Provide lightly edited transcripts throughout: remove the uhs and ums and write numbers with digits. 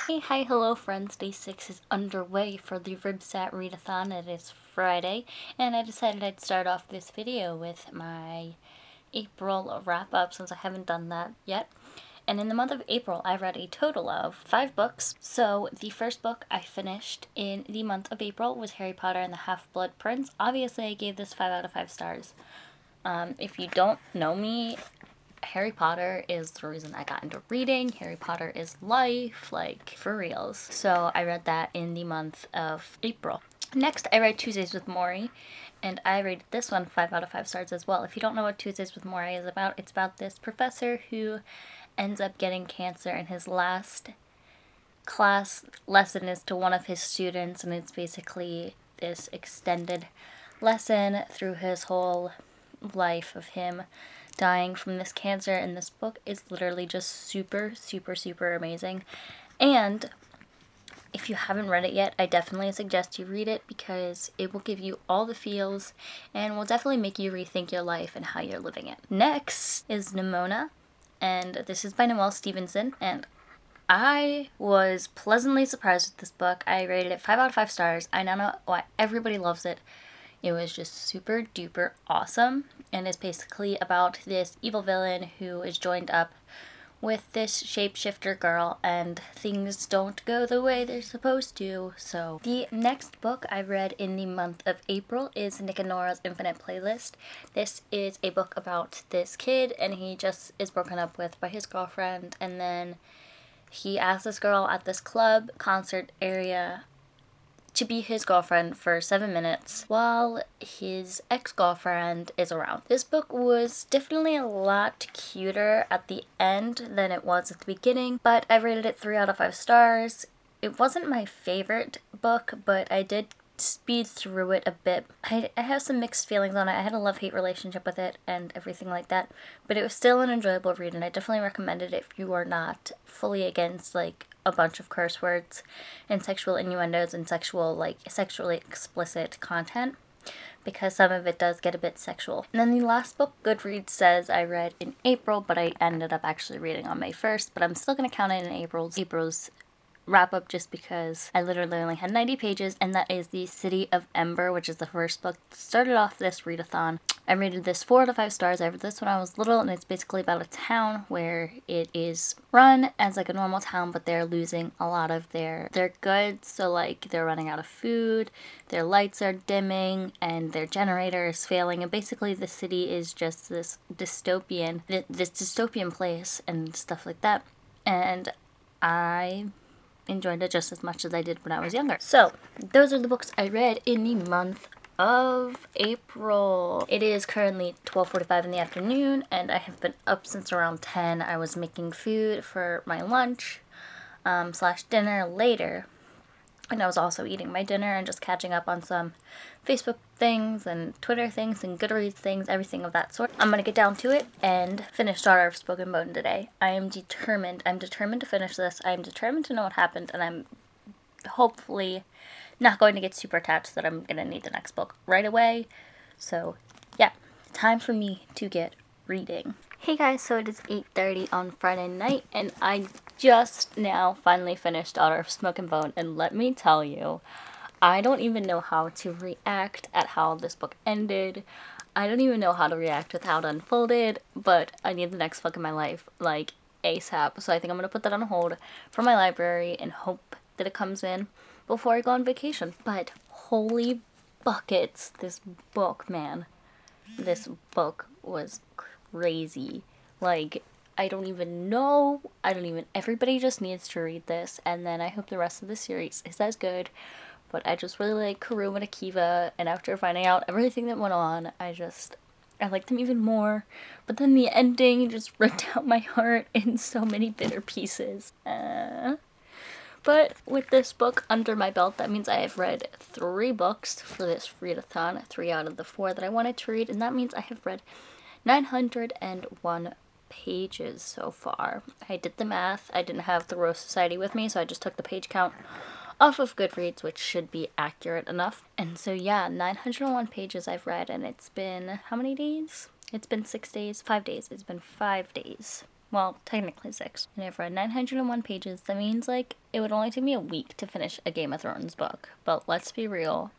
Hey, hi, hello friends. Day 6 is underway for the Rybsat readathon. It is Friday, and I decided I'd start off this video with my April wrap-up since I haven't done that yet. And in the month of April, I read a total of 5 books. So the first book I finished in the month of April was Harry Potter and the Half-Blood Prince. Obviously, I gave this 5 out of 5 stars. If you don't know me, Harry Potter is the reason I got into reading. Harry Potter is life, like, for reals. So I read that in the month of April. Next, I read Tuesdays with Morrie, and I rated this one 5 out of 5 stars as well. If you don't know what Tuesdays with Morrie is about, it's about this professor who ends up getting cancer, and his last class lesson is to one of his students, and it's basically this extended lesson through his whole life of him dying from this cancer, and this book is literally just super, super, super amazing. And if you haven't read it yet, I definitely suggest you read it because it will give you all the feels and will definitely make you rethink your life and how you're living it. Next is Nimona, and this is by Noelle Stevenson, and I was pleasantly surprised with this book. I rated it 5 out of 5 stars. I now know why everybody loves it. It was just super duper awesome, and it's basically about this evil villain who is joined up with this shapeshifter girl, and things don't go the way they're supposed to. So the next book I read in the month of April is Nick and Nora's Infinite Playlist. This is a book about this kid, and he just is broken up with by his girlfriend, and then he asks this girl at this club concert area to be his girlfriend for 7 minutes while his ex-girlfriend is around. This book was definitely a lot cuter at the end than it was at the beginning, but I rated it 3 out of 5 stars. It wasn't my favorite book, but I did speed through it a bit. I have some mixed feelings on it. I had a love-hate relationship with it and everything like that, but it was still an enjoyable read, and I definitely recommend it if you are not fully against, like, a bunch of curse words and sexual innuendos and sexually explicit content, because some of it does get a bit sexual. And then the last book Goodreads says I read in April, but I ended up actually reading on May 1st, but I'm still going to count it in April's wrap up just because I literally only had 90 pages, and that is The City of Ember, which is the first book that started off this readathon. I rated this 4 out of 5 stars. I read this when I was little, and it's basically about a town where it is run as like a normal town, but they're losing a lot of their goods. So like they're running out of food, their lights are dimming, and their generator is failing, and basically the city is just this dystopian place and stuff like that. And I enjoyed it just as much as I did when I was younger. So those are the books I read in the month of April. It is currently 12:45 in the afternoon, and I have been up since around 10. I was making food for my lunch / dinner later, and I was also eating my dinner and just catching up on some Facebook things and Twitter things and Goodreads things, everything of that sort. I'm gonna get down to it and finish Daughter of Spoken Bone today. I'm determined to finish this. I'm determined to know what happened, and I'm hopefully not going to get super attached that I'm gonna need the next book right away. So yeah, time for me to get reading. Hey guys, so it is 8:30 on Friday night, and I just now finally finished Daughter of Smoke and Bone, and let me tell you, I don't even know how to react at how this book ended. I don't even know how to react with how it unfolded, but I need the next book in my life, like, ASAP. So I think I'm gonna put that on hold for my library and hope that it comes in before I go on vacation. But holy buckets, this book, man. This book was crazy. Like, I don't even know. Everybody just needs to read this, and then I hope the rest of the series is as good. But I just really like Karu and Akiva, and after finding out everything that went on, I like them even more. But then the ending just ripped out my heart in so many bitter pieces. But with this book under my belt, that means I have read 3 books for this readathon, 3 out of the 4 that I wanted to read, and that means I have read 901 pages so far. I did the math. I didn't have the Rose Society with me, so I just took the page count off of Goodreads, which should be accurate enough. And so yeah, 901 pages I've read, and it's been how many days? It's been 6 days, 5 days. It's been 5 days. Well, technically 6. And I've read 901 pages. That means, like, it would only take me a week to finish a Game of Thrones book. But let's be real.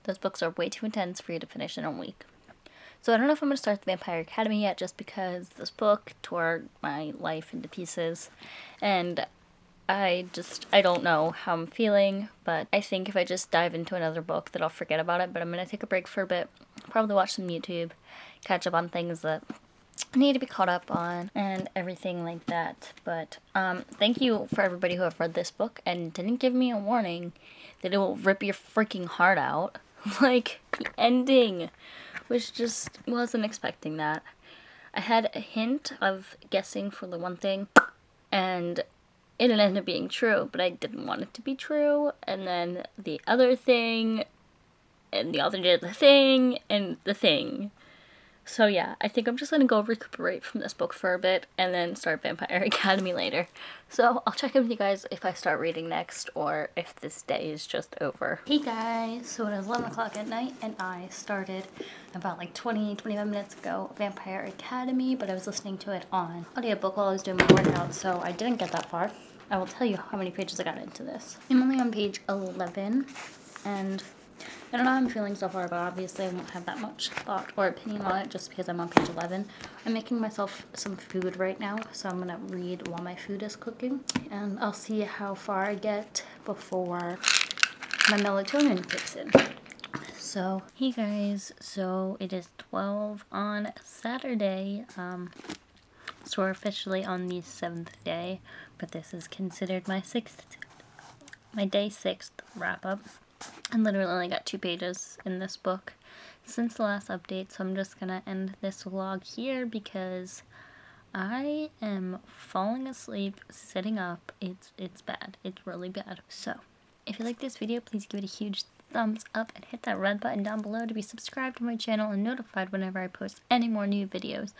Those books are way too intense for you to finish in a week. So I don't know if I'm going to start the Vampire Academy yet, just because this book tore my life into pieces. And I don't know how I'm feeling, but I think if I just dive into another book that I'll forget about it. But I'm going to take a break for a bit, probably watch some YouTube, catch up on things that I need to be caught up on, and everything like that. But thank you for everybody who have read this book and didn't give me a warning that it will rip your freaking heart out. Like, the ending, which just wasn't expecting that. I had a hint of guessing for the one thing, and it ended up being true, but I didn't want it to be true. And then the other thing, and the other did the thing, and the thing. So yeah, I think I'm just gonna go recuperate from this book for a bit and then start Vampire Academy later. So I'll check in with you guys if I start reading next or if this day is just over. Hey guys, so it is 11 o'clock at night and I started about like 25 minutes ago Vampire Academy, but I was listening to it on audiobook while I was doing my workout, so I didn't get that far. I will tell you how many pages I got into this. I'm only on page 11 and I don't know how I'm feeling so far, but obviously I won't have that much thought or opinion on it just because I'm on page 11. I'm making myself some food right now, so I'm going to read while my food is cooking. And I'll see how far I get before my melatonin kicks in. So, hey guys, so it is 12 on Saturday. So we're officially on the 7th day, but this is considered my day 6 wrap-up. I literally only got 2 pages in this book since the last update, so I'm just gonna end this vlog here because I am falling asleep sitting up. It's bad. It's really bad. So, if you like this video, please give it a huge thumbs up and hit that red button down below to be subscribed to my channel and notified whenever I post any more new videos.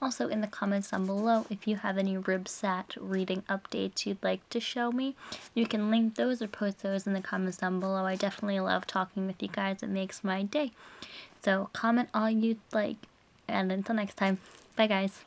Also, in the comments down below, if you have any Rybsat reading updates you'd like to show me, you can link those or post those in the comments down below. I definitely love talking with you guys. It makes my day. So comment all you'd like. And until next time, bye guys.